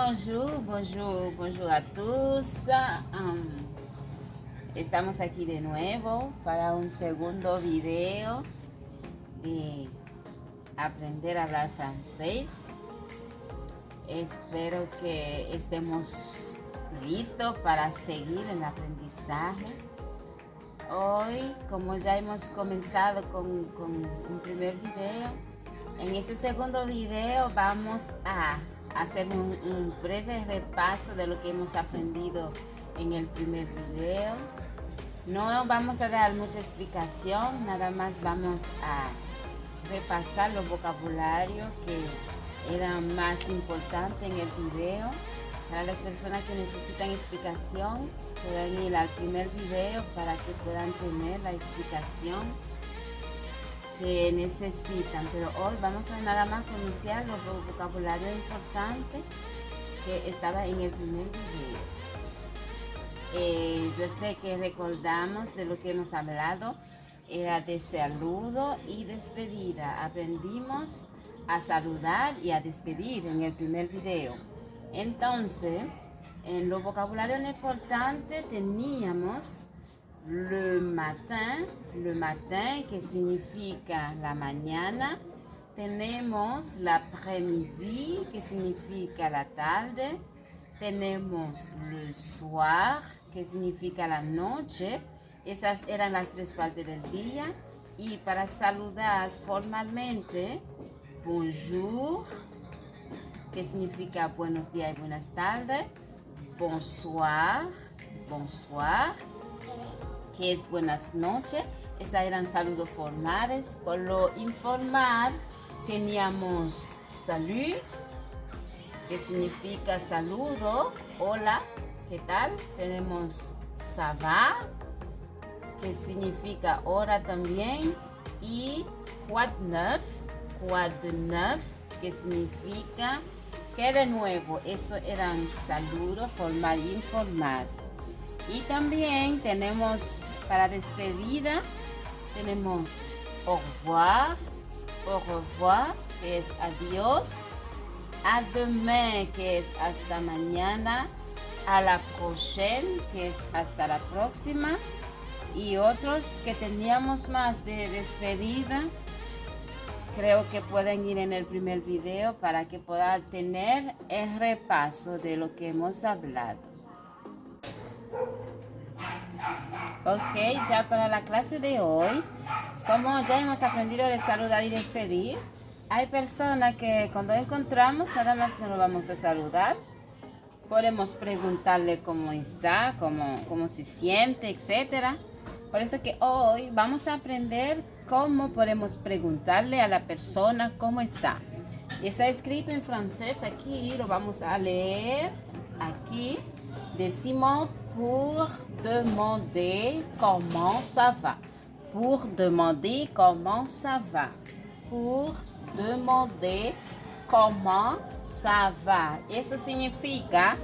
Bonjour a todos. Estamos aquí de nuevo para un segundo video de aprender a hablar francés. Espero que estemos listos para seguir el aprendizaje. Hoy, como ya hemos comenzado con un primer video, en este segundo video vamos a hacer un breve repaso de lo que hemos aprendido en el primer video. No vamos a dar mucha explicación, nada más vamos a repasar los vocabularios que eran más importantes en el video. Para las personas que necesitan explicación, pueden ir al primer video para que puedan tener la explicación que necesitan. Pero hoy vamos a nada más iniciar los vocabularios importantes que estaba en el primer video. Yo sé que recordamos de lo que hemos hablado, era de saludo y despedida. Aprendimos a saludar y a despedir en el primer video. Entonces, en los vocabularios importantes teníamos le matin, que significa la mañana. Tenemos l'après-midi, que significa la tarde. Tenemos le soir, que significa la noche. Esas eran las tres partes del día. Y para saludar formalmente, bonjour, que significa buenos días y buenas tardes. Bonsoir, que es buenas noches. Esos eran saludos formales. Por lo informal teníamos salut, que significa saludo, hola, ¿qué tal? Tenemos ça va, que significa hora también, y quoi de neuf, que significa que de nuevo. Eso eran saludos formal e informal. Y también tenemos para despedida, tenemos au revoir, que es adiós, à demain, que es hasta mañana, à la prochaine, que es hasta la próxima, y otros que teníamos más de despedida. Creo que pueden ir en el primer video para que puedan tener el repaso de lo que hemos hablado. Ok, ya para la clase de hoy, como ya hemos aprendido de saludar y despedir, hay personas que cuando encontramos nada más no lo vamos a saludar. Podemos preguntarle cómo está, cómo se siente, etc. Por eso que hoy vamos a aprender cómo podemos preguntarle a la persona cómo está. Y está escrito en francés aquí, lo vamos a leer aquí. Decimos pour demander comment ça va. Pour demander comment ça va. Pour demander comment ça va. Eso significa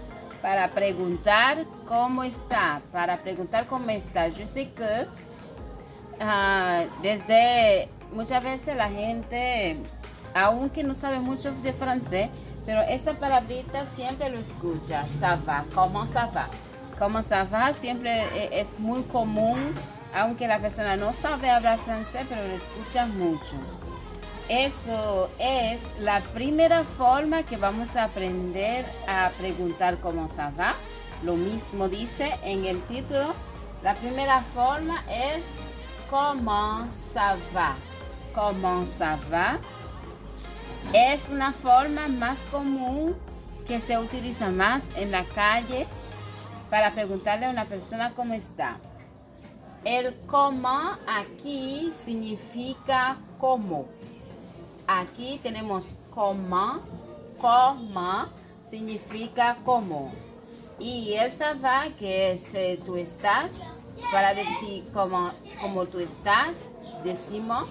para preguntar cómo está. Para preguntar cómo está. Yo sé que desde muchas veces la gente, aunque no sabe mucho de francés, pero esa palabrita siempre lo escucha. Ça va, comment ça va. Comment ça va siempre es muy común, aunque la persona no sabe hablar francés, pero lo escucha mucho. Eso es la primera forma que vamos a aprender a preguntar cómo ça va. Lo mismo dice en el título. La primera forma es comment ça va. Comment ça va es una forma más común que se utiliza más en la calle para preguntarle a una persona cómo está. El comment aquí significa cómo. Aquí tenemos comment significa cómo. Y el ça va, que es tú estás, para decir cómo tú estás, decimos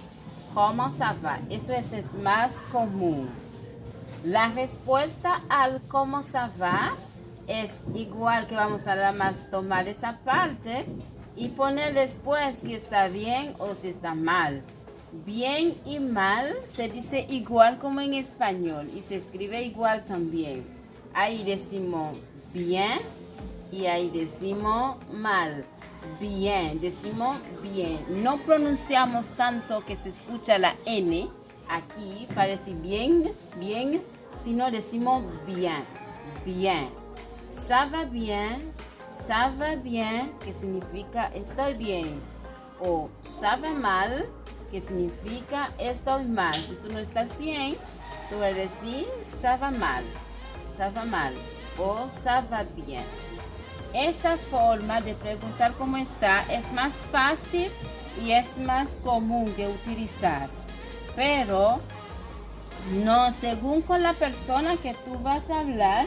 comment ça va. Eso es el más común. La respuesta al cómo ça va es igual, que vamos a nada más tomar esa parte y poner después si está bien o si está mal. Bien y mal se dice igual como en español y se escribe igual también. Ahí decimos bien y ahí decimos mal. Bien, decimos bien. No pronunciamos tanto que se escucha la N. Aquí parece bien, bien, sino decimos bien, bien. Ça va bien, que significa estoy bien. O ça va mal, que significa estoy mal. Si tú no estás bien, tú vas a decir ça va mal o ça va bien. Esa forma de preguntar cómo está es más fácil y es más común de utilizar. Pero no, según con la persona que tú vas a hablar,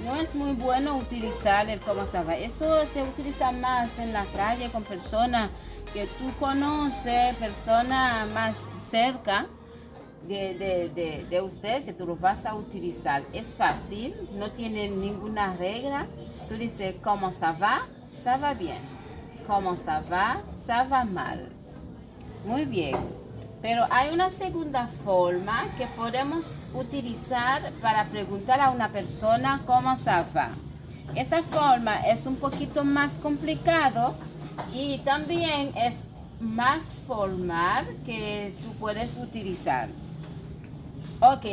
no es muy bueno utilizar el cómo estaba. Eso se utiliza más en la calle con personas que tú conoces, personas más cerca de usted, que tú lo vas a utilizar. Es fácil, no tiene ninguna regla. Tú dices, ¿cómo ça va bien. ¿Cómo ça va mal. Muy bien. Pero hay una segunda forma que podemos utilizar para preguntar a una persona cómo ça va. Esa forma es un poquito más complicado y también es más formal que tú puedes utilizar. Ok,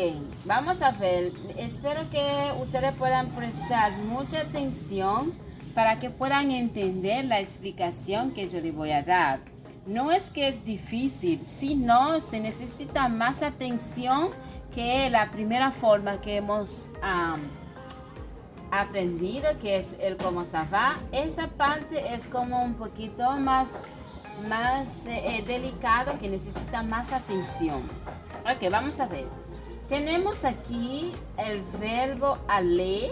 vamos a ver. Espero que ustedes puedan prestar mucha atención para que puedan entender la explicación que yo les voy a dar. No es que es difícil, sino se necesita más atención que la primera forma que hemos aprendido, que es el cómo ça va. Esa parte es como un poquito más delicado, que necesita más atención. Ok, vamos a ver. Tenemos aquí el verbo aller.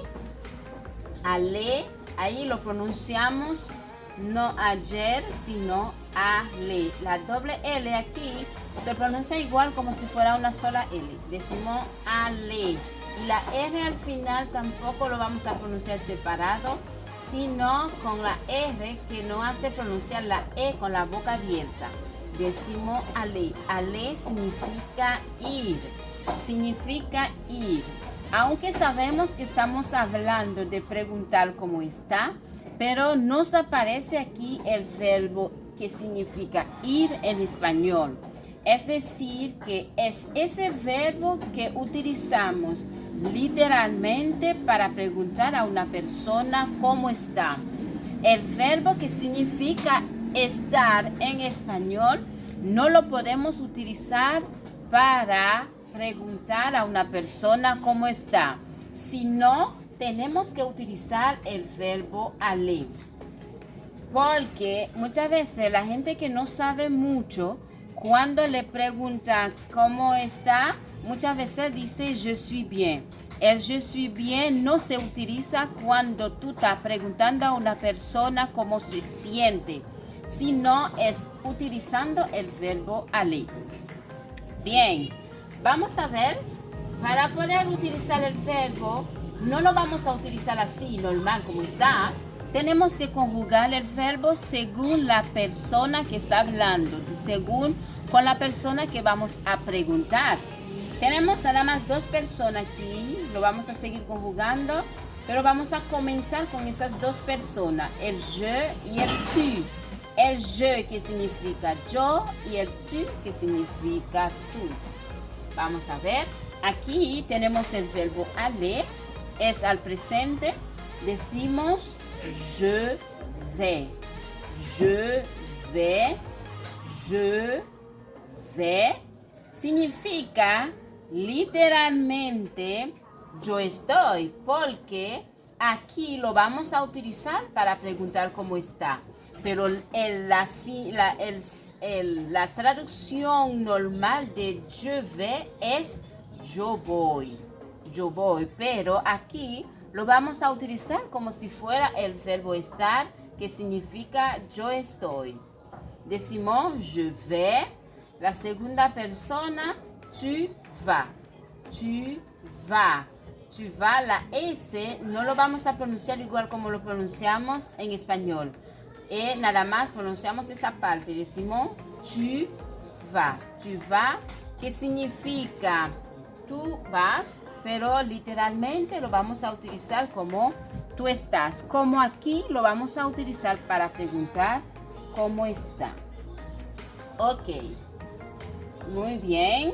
Aller, ahí lo pronunciamos no ayer, sino aller. La doble L aquí se pronuncia igual como si fuera una sola L. Decimos aller. Y la R al final tampoco lo vamos a pronunciar separado, sino con la R, que no hace pronunciar la E con la boca abierta. Decimos aller. Aller significa ir. Significa ir. Aunque sabemos que estamos hablando de preguntar cómo está, pero nos aparece aquí el verbo que significa ir en español. Es decir, que es ese verbo que utilizamos literalmente para preguntar a una persona cómo está. El verbo que significa estar en español no lo podemos utilizar para preguntar a una persona cómo está, sino tenemos que utilizar el verbo aller. Porque muchas veces la gente que no sabe mucho, cuando le pregunta cómo está, muchas veces dice je suis bien. El je suis bien no se utiliza cuando tú estás preguntando a una persona cómo se siente, sino es utilizando el verbo aller. Bien. Vamos a ver, para poder utilizar el verbo, no lo vamos a utilizar así, normal, como está. Tenemos que conjugar el verbo según la persona que está hablando, según con la persona que vamos a preguntar. Tenemos nada más dos personas aquí, lo vamos a seguir conjugando, pero vamos a comenzar con esas dos personas, el je y el tu. El je, que significa yo, y el tu, que significa tú. Vamos a ver, aquí tenemos el verbo aller, es al presente, decimos je vais, je vais, je vais, significa literalmente yo estoy, porque aquí lo vamos a utilizar para preguntar cómo está. Pero la traducción normal de je vais es yo voy. Yo voy. Pero aquí lo vamos a utilizar como si fuera el verbo estar, que significa yo estoy. Decimos je vais. La segunda persona, tu vas. Tu vas. Tu vas, la S no lo vamos a pronunciar igual como lo pronunciamos en español. Nada más pronunciamos esa parte, decimos tu vas, que significa tú vas, pero literalmente lo vamos a utilizar como tú estás. Como aquí lo vamos a utilizar para preguntar cómo está. Ok, muy bien.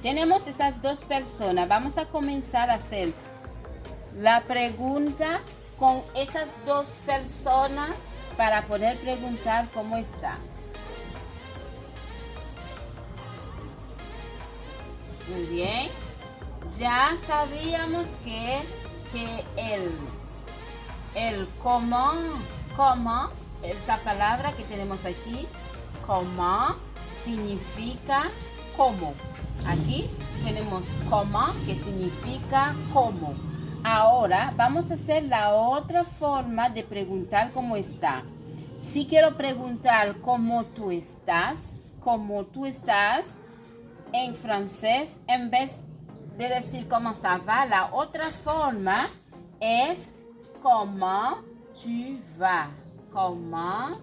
Tenemos esas dos personas. Vamos a comenzar a hacer la pregunta con esas dos personas para poder preguntar cómo está. Muy bien. Ya sabíamos que el cómo, esa palabra que tenemos aquí, cómo, significa cómo. Aquí tenemos cómo, que significa cómo. Ahora vamos a hacer la otra forma de preguntar cómo está. Si quiero preguntar cómo tú estás, en francés, en vez de decir cómo ça va, la otra forma es comment tu vas. Comment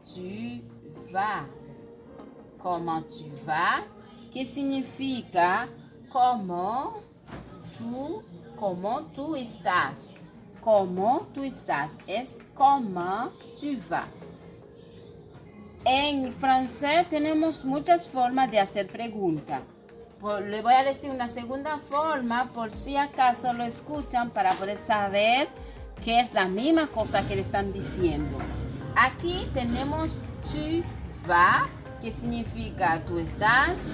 tu vas. Comment tu vas, que significa como tú estás. Como tú estás es comment tu vas. En francés tenemos muchas formas de hacer preguntas. Le voy a decir una segunda forma por si acaso lo escuchan para poder saber que es la misma cosa que le están diciendo. Aquí tenemos tu vas, que significa tú estás.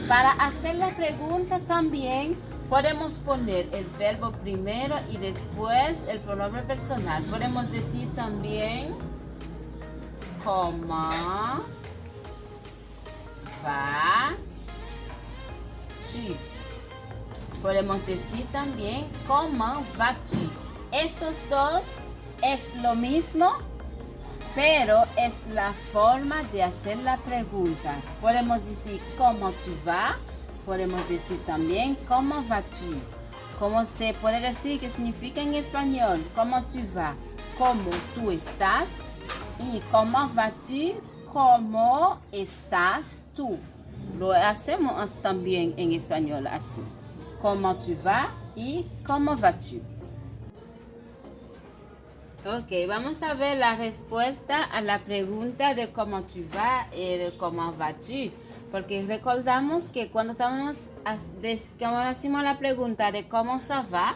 Para hacer la pregunta también podemos poner el verbo primero y después el pronombre personal. Podemos decir también comment vas-tu. Podemos decir también comment vas-tu. Esos dos es lo mismo, pero es la forma de hacer la pregunta. Podemos decir comment tu vas. Podemos decir también comment vas-tu. Como se puede decir que significa en español comment tu vas, cómo tú estás, y comment vas-tu, cómo estás tú. Lo hacemos también en español así. Comment tu vas y cómo vas-tu. Ok, vamos a ver la respuesta a la pregunta de cómo tu vas y de cómo vas-tu. Porque recordamos que cuando hacíamos la pregunta de cómo ça va,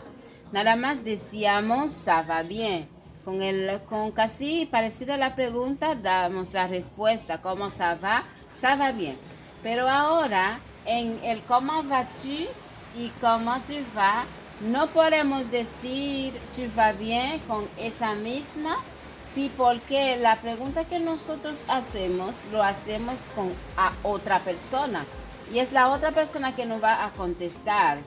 nada más decíamos ça va bien. Con casi parecida a la pregunta, damos la respuesta, cómo ça va bien. Pero ahora, en el cómo vas-tu y cómo tu vas, no podemos decir tu vas bien con esa misma. Sí, porque la pregunta que nosotros hacemos, lo hacemos con a otra persona. Y es la otra persona que nos va a contestar.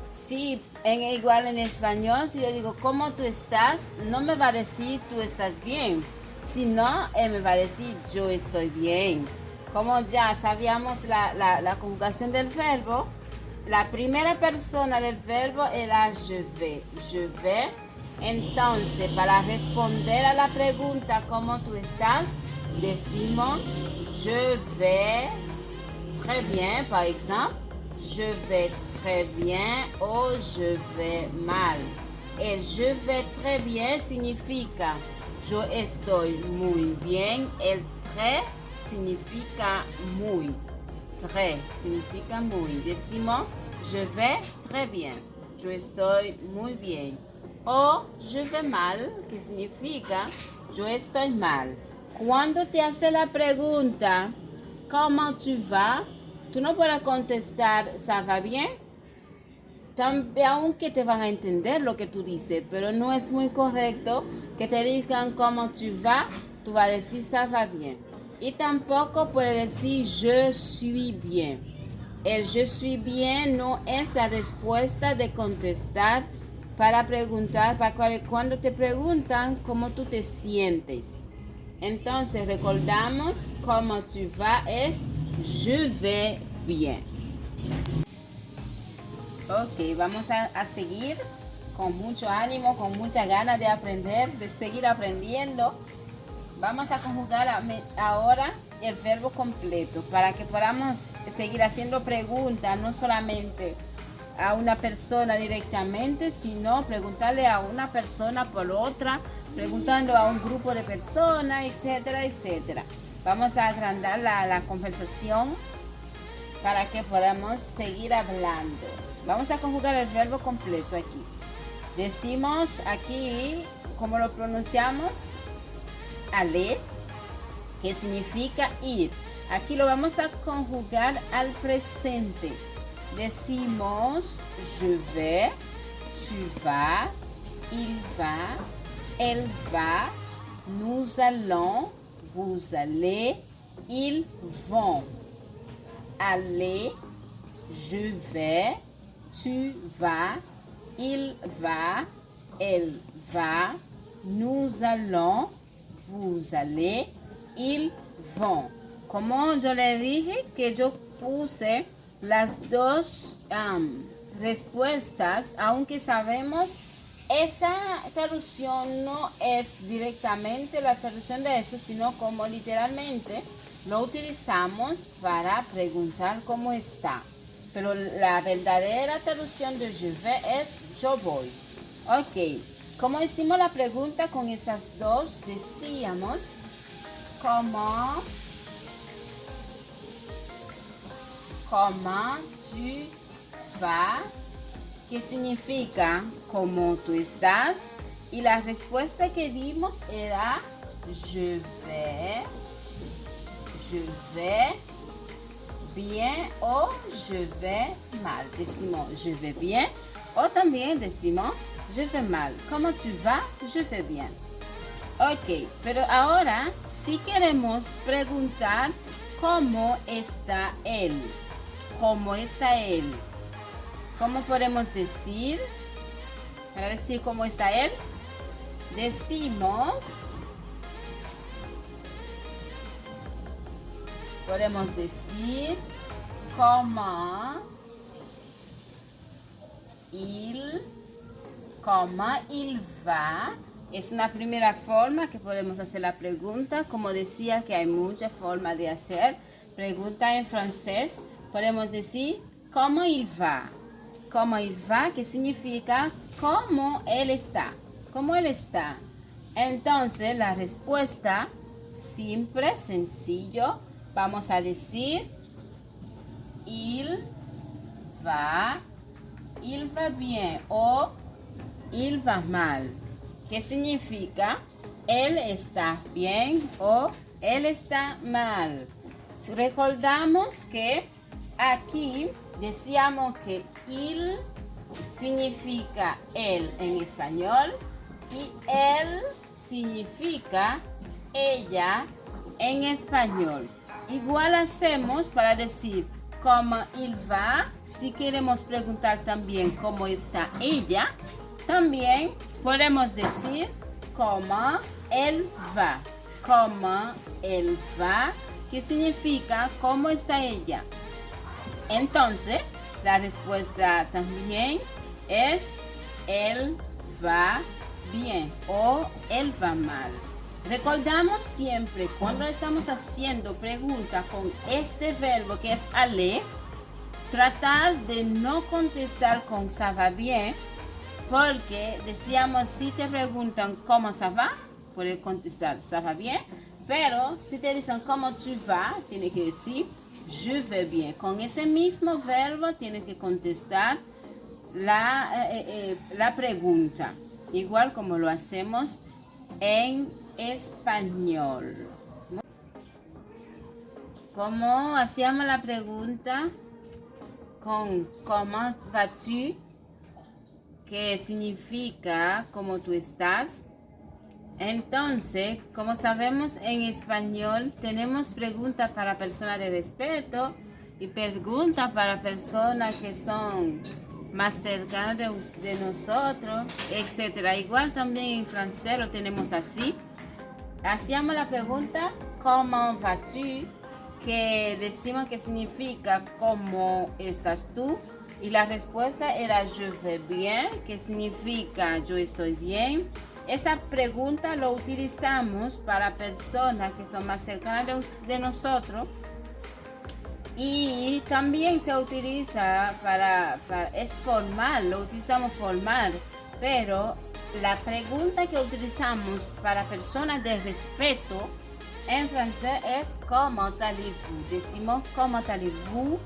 Sí, igual en español, si yo digo, ¿cómo tú estás? No me va a decir, tú estás bien. Sino, él me va a decir, yo estoy bien. Como ya sabíamos la conjugación del verbo, la primera persona del verbo era je vais. Je vais. Entonces, para responder a la pregunta ¿cómo tú estás? Decimos je vais très bien, par exemple. Je vais très bien o je vais mal. El je vais très bien significa yo estoy muy bien. El très significa muy. Très significa muy. Decimos je vais très bien. Yo estoy muy bien. O je vais mal, que significa yo estoy mal. Cuando te hace la pregunta ¿cómo tu vas? Tú no puedes contestar ¿ça va bien? Aunque te van a entender lo que tú dices, pero no es muy correcto que te digan ¿cómo tu vas? Tú vas a decir ¿ça va bien? Y tampoco puedes decir je suis bien. El je suis bien no es la respuesta de contestar para preguntar, cuando te preguntan cómo tú te sientes. Entonces recordamos cómo tu vas es je vais bien. Ok, vamos a seguir con mucho ánimo, con mucha ganas de aprender, de seguir aprendiendo. Vamos a conjugar ahora el verbo completo para que podamos seguir haciendo preguntas, no solamente a una persona directamente, sino preguntarle a una persona por otra, preguntando a un grupo de personas, etcétera, etcétera. Vamos a agrandar la conversación para que podamos seguir hablando. Vamos a conjugar el verbo completo aquí. Decimos aquí, ¿cómo lo pronunciamos? Aller, que significa ir. Aquí lo vamos a conjugar al presente. Decimos je vais, tu vas, il va, elle va, nous allons, vous allez, ils vont. Aller, je vais, tu vas, il va, elle va, nous allons, vous allez, ils vont. Como yo le dije que yo puse las dos respuestas, aunque sabemos esa traducción no es directamente la traducción de eso, sino como literalmente lo utilizamos para preguntar cómo está. Pero la verdadera traducción de je vais es yo voy. Ok, como hicimos la pregunta con esas dos, decíamos comment tu vas, que significa cómo tú estás, y la respuesta que dimos era je vais bien o je vais mal. Decimos je vais bien o también decimos je vais mal. ¿Cómo tu vas? Je vais bien. Ok, pero ahora si queremos preguntar cómo está él. ¿Cómo está él? ¿Cómo podemos decir? Para decir cómo está él, podemos decir comment il va. Es una primera forma que podemos hacer la pregunta. Como decía que hay muchas formas de hacer pregunta en francés, podemos decir comment il va. Comment il va, que significa cómo él está. Cómo él está. Entonces la respuesta simple, sencillo, vamos a decir il va bien o il va mal. ¿Qué significa? Él está bien o él está mal. Recordamos que aquí decíamos que il significa él en español y él significa ella en español. Igual hacemos para decir comment il va. Si queremos preguntar también cómo está ella, también podemos decir comment elle va. Comment elle va, que significa cómo está ella. Entonces, la respuesta también es elle va bien o elle va mal. Recordamos siempre cuando estamos haciendo preguntas con este verbo que es aller, tratar de no contestar con ça va bien, porque decíamos si te preguntan cómo ça va, puedes contestar ça va bien, pero si te dicen cómo tu vas, tienes que decir je vais bien. Con ese mismo verbo tienes que contestar la pregunta, igual como lo hacemos en español. Como hacíamos la pregunta con comment vas-tu, que significa cómo tú estás. Entonces, como sabemos en español, tenemos preguntas para personas de respeto y preguntas para personas que son más cercanas de nosotros, etc. Igual también en francés lo tenemos así. Hacíamos la pregunta comment vas-tu, que decimos que significa cómo estás tú, y la respuesta era je vais bien, que significa yo estoy bien. Esa pregunta lo utilizamos para personas que son más cercanas de nosotros Y también se utiliza es formal, lo utilizamos formal, pero la pregunta que utilizamos para personas de respeto en francés es ¿Comment allez-vous? Decimos ¿Comment allez-vous?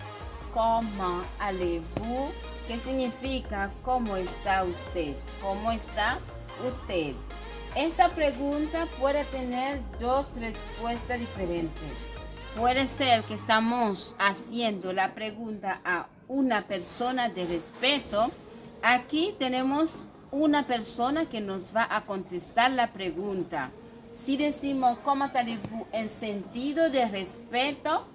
¿Comment allez-vous? ¿Qué significa ¿Cómo está usted? ¿Cómo está usted? Esa pregunta puede tener dos respuestas diferentes. Puede ser que estamos haciendo la pregunta a una persona de respeto. Aquí tenemos una persona que nos va a contestar la pregunta. Si decimos ¿Comment allez-vous? En sentido de respeto,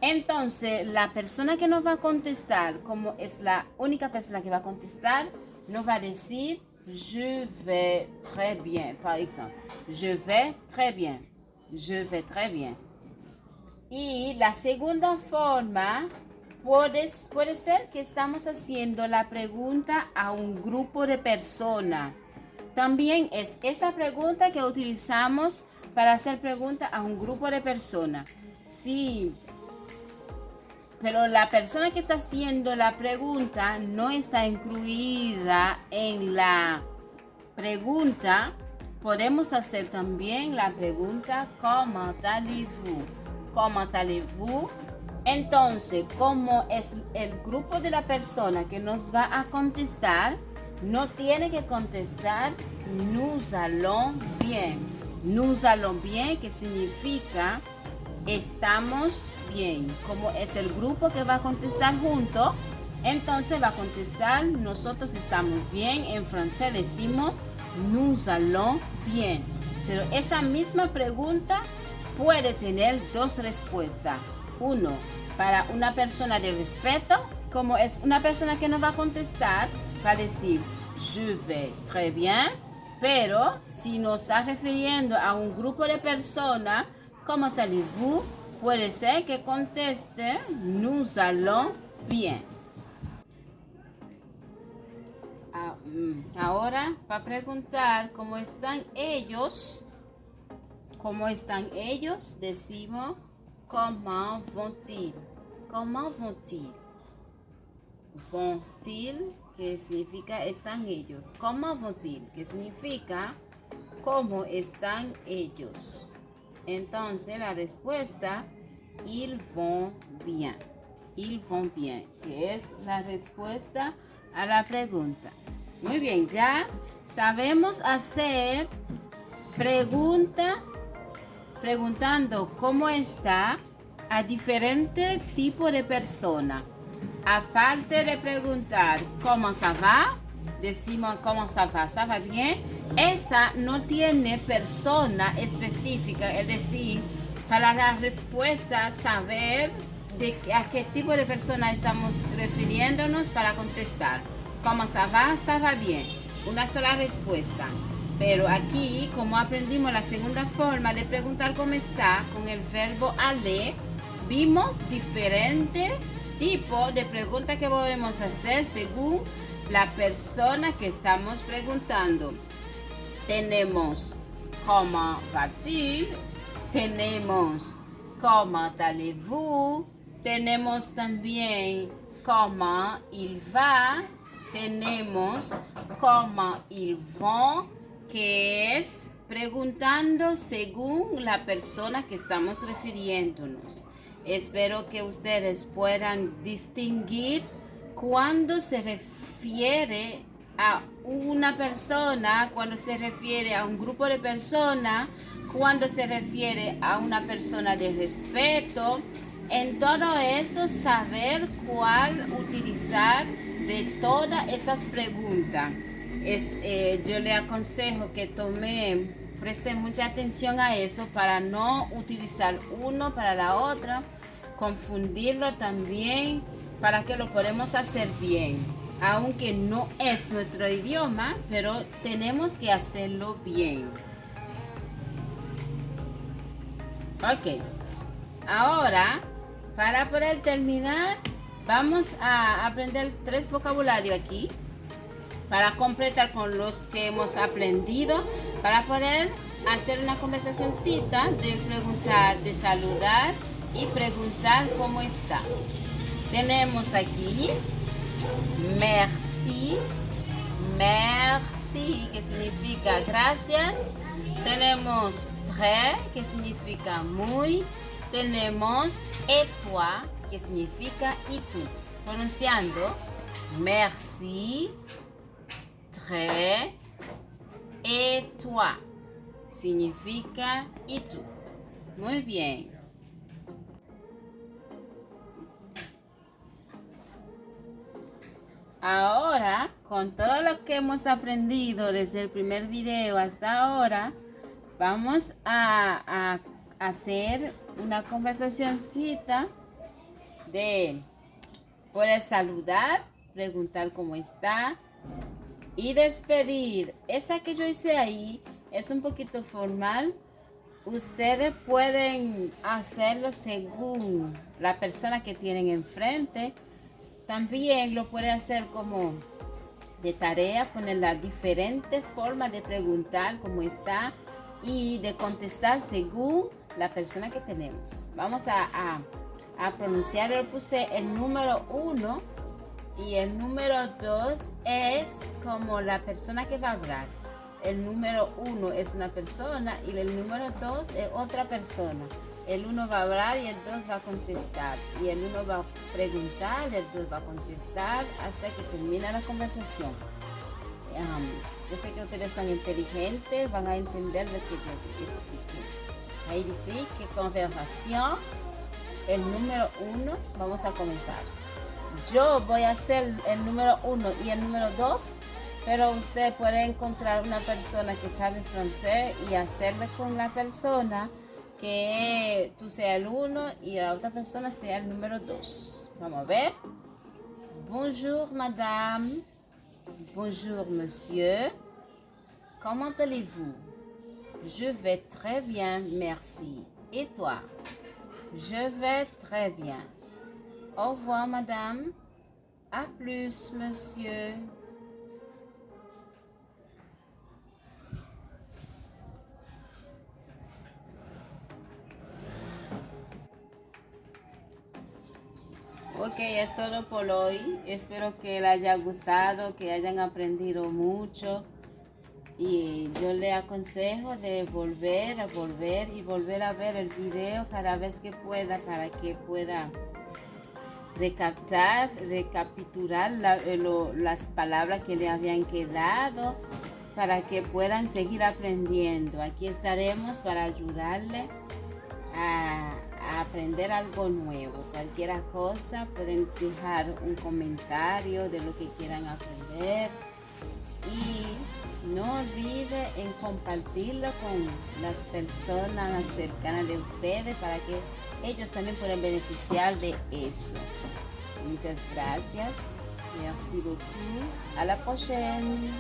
entonces la persona que nos va a contestar, como es la única persona que va a contestar, nos va a decir Je vais très bien, par exemple. Je vais très bien. Je vais très bien. Y la segunda forma puede ser que estamos haciendo la pregunta a un grupo de personas. También es esa pregunta que utilizamos para hacer pregunta a un grupo de personas. Sí, pero la persona que está haciendo la pregunta no está incluida en la pregunta. Podemos hacer también la pregunta ¿Comment allez-vous? ¿Comment allez-vous? Entonces, como es el grupo de la persona que nos va a contestar, no tiene que contestar nous allons bien. Nous allons bien, que significa estamos bien. Como es el grupo que va a contestar junto, entonces va a contestar nosotros estamos bien. En francés decimos nous allons bien. Pero esa misma pregunta puede tener dos respuestas. Uno, para una persona de respeto, como es una persona que nos va a contestar, va a decir je vais très bien. Pero si nos está refiriendo a un grupo de personas, ¿Comment allez-vous? Puede ser que conteste nous allons bien. Ahora, para preguntar cómo están ellos, decimos comment vont-ils? Comment vont-ils? Vont-ils, que significa están ellos. Comment vont-ils, que significa cómo están ellos. Entonces la respuesta ils vont bien. Ils vont bien, que es la respuesta a la pregunta. Muy bien, ya sabemos hacer preguntando cómo está a diferentes tipos de personas. Aparte de preguntar cómo ça va, decimos cómo ça va bien. Esa no tiene persona específica, es decir, para la respuesta saber a qué tipo de persona estamos refiriéndonos para contestar. ¿Cómo ça va bien. Una sola respuesta. Pero aquí, como aprendimos la segunda forma de preguntar cómo está, con el verbo aller, vimos diferentes tipos de preguntas que podemos hacer según la persona que estamos preguntando. Tenemos ¿Comment vas-tu? Tenemos ¿Comment allez-vous? Tenemos también ¿Comment il va? Tenemos ¿Comment ils vont? Que es preguntando según la persona que estamos refiriéndonos. Espero que ustedes puedan distinguir cuando se refiere a una persona, cuando se refiere a un grupo de personas, cuando se refiere a una persona de respeto. En todo eso, saber cuál utilizar de todas estas preguntas. Yo le aconsejo que presten mucha atención a eso para no utilizar uno para la otra, confundirlo también, para que lo podamos hacer bien. Aunque no es nuestro idioma, pero tenemos que hacerlo bien. Ok, ahora para poder terminar vamos a aprender 3 vocabularios aquí para completar con los que hemos aprendido, para poder hacer una conversacioncita de preguntar, de saludar y preguntar cómo está. Tenemos aquí merci, merci, que significa gracias. Tenemos très, que significa muy. Tenemos et toi, que significa y tú. Pronunciando merci, très, et toi, significa y tú. Muy bien. Ahora, con todo lo que hemos aprendido desde el primer video hasta ahora, vamos a hacer una conversacioncita de poder saludar, preguntar cómo está y despedir. Esa que yo hice ahí es un poquito formal. Ustedes pueden hacerlo según la persona que tienen enfrente. También lo puede hacer como de tarea, poner las diferentes formas de preguntar cómo está y de contestar según la persona que tenemos. Vamos a pronunciar. Yo puse el número 1 y el número 2 es como la persona que va a hablar. El número 1 es una persona y el número 2 es otra persona. El 1 va a hablar y el 2 va a contestar. Y el 1 va a preguntar y el 2 va a contestar hasta que termine la conversación. Yo sé que ustedes son inteligentes, van a entender lo que yo expliqué. Ahí dice que conversación, el número 1, vamos a comenzar. Yo voy a hacer el número 1 y el número 2, pero usted puede encontrar una persona que sabe francés y hacerlo con la persona que tú seas el 1 y la otra persona sea el número 2. Vamos a ver. Bonjour madame. Bonjour monsieur. Comment allez-vous? Je vais très bien, merci. Et toi? Je vais très bien. Au revoir madame. À plus monsieur. Ok, es todo por hoy. Espero que les haya gustado, que hayan aprendido mucho. Y yo le aconsejo de volver a ver el video cada vez que pueda para que pueda recapitular las palabras que le habían quedado para que puedan seguir aprendiendo. Aquí estaremos para ayudarle a aprender algo nuevo. Cualquier cosa pueden dejar un comentario de lo que quieran aprender y no olviden en compartirlo con las personas más cercanas de ustedes para que ellos también puedan beneficiar de eso. Muchas gracias. Merci beaucoup. À la prochaine.